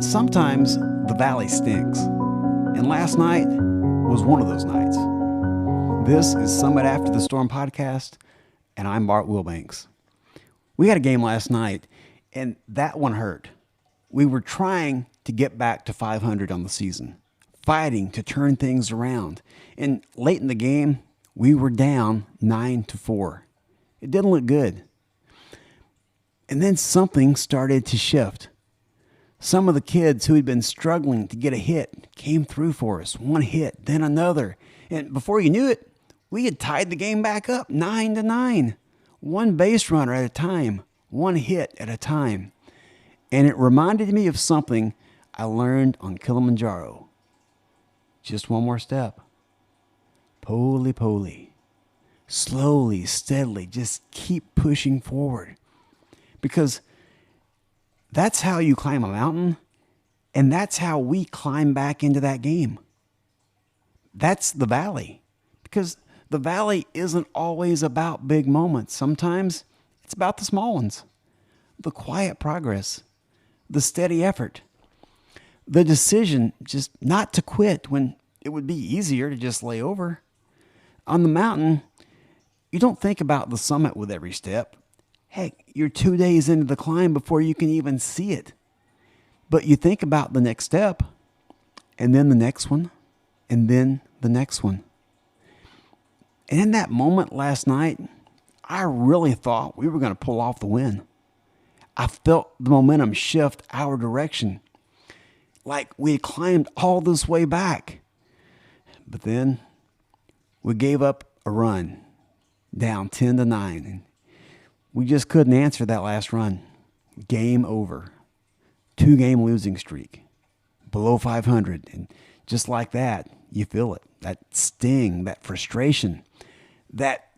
Sometimes the valley stinks, and last night was one of those nights. This is Summit After the Storm podcast, and I'm Bart Wilbanks. We had a game last night, and that one hurt. We were trying to get back to 500 on the season, fighting to turn things around, and late in the game, we were down 9-4. It didn't look good. And then something started to shift. Some of the kids who had been struggling to get a hit came through for us. One hit, then another. And before you knew it, we had tied the game back up 9-9. One base runner at a time, one hit at a time. And it reminded me of something I learned on Kilimanjaro. Just one more step. Poly. Slowly, steadily, just keep pushing forward. Because that's how you climb a mountain, and that's how we climb back into that game. That's the valley. Because the valley isn't always about big moments. Sometimes it's about the small ones. The quiet progress. The steady effort. The decision just not to quit when it would be easier to just lay over. On the mountain, you don't think about the summit with every step. Heck, you're 2 days into the climb before you can even see it. But you think about the next step, and then the next one, and then the next one. And in that moment last night, I really thought we were going to pull off the win. I felt the momentum shift our direction, like we had climbed all this way back. But then we gave up a run, down 10-9, and we just couldn't answer that last run. Game over. 2-game losing streak. Below 500. And just like that, you feel it. That sting, that frustration, that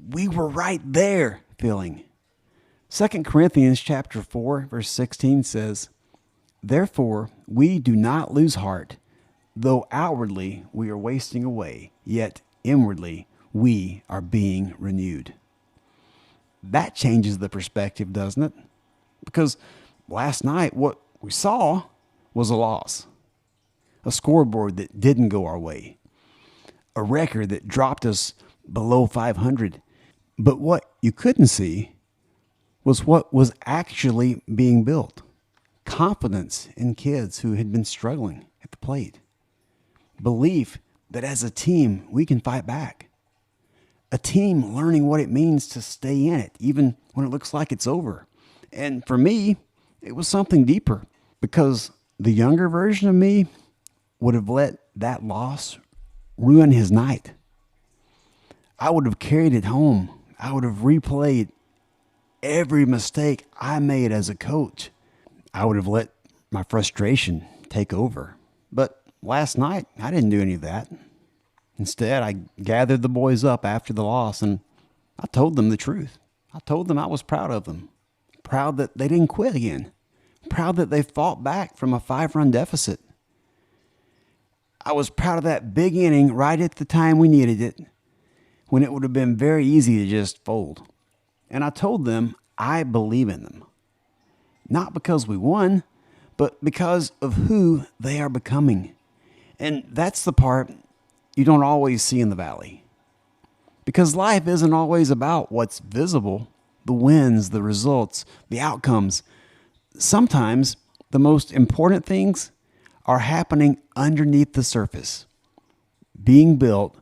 we were right there feeling. 2 Corinthians chapter 4, verse 16 says, "Therefore we do not lose heart, though outwardly we are wasting away, yet inwardly we are being renewed." That changes the perspective, doesn't it? Because last night, what we saw was a loss. A scoreboard that didn't go our way. A record that dropped us below 500. But what you couldn't see was what was actually being built. Confidence in kids who had been struggling at the plate. Belief that as a team, we can fight back. A team learning what it means to stay in it, even when it looks like it's over. And for me, it was something deeper, because the younger version of me would have let that loss ruin his night. I would have carried it home. I would have replayed every mistake I made as a coach. I would have let my frustration take over. But last night, I didn't do any of that. Instead, I gathered the boys up after the loss, and I told them the truth. I told them I was proud of them. Proud that they didn't quit again. Proud that they fought back from a 5-run deficit. I was proud of that big inning right at the time we needed it, when it would have been very easy to just fold. And I told them I believe in them. Not because we won, but because of who they are becoming. And that's the part you don't always see in the valley. Because life isn't always about what's visible, the wins, the results, the outcomes. Sometimes the most important things are happening underneath the surface, being built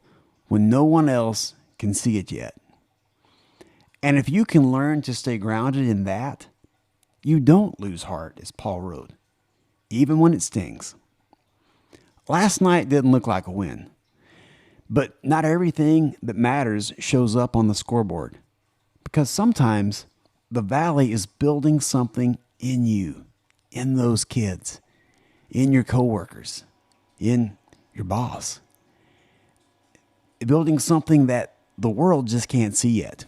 when no one else can see it yet. And if you can learn to stay grounded in that, you don't lose heart, as Paul wrote, even when it stings. Last night didn't look like a win. But not everything that matters shows up on the scoreboard. Because sometimes the valley is building something in you, in those kids, in your coworkers, in your boss. Building something that the world just can't see yet.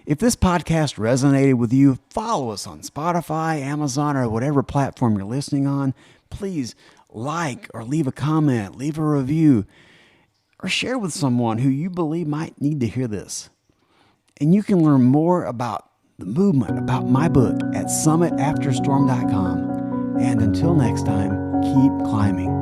If this podcast resonated with you, follow us on Spotify, Amazon, or whatever platform you're listening on. Please like or leave a comment, leave a review, or share with someone who you believe might need to hear this. And you can learn more about the movement, about my book at summitafterstorm.com. And until next time, keep climbing.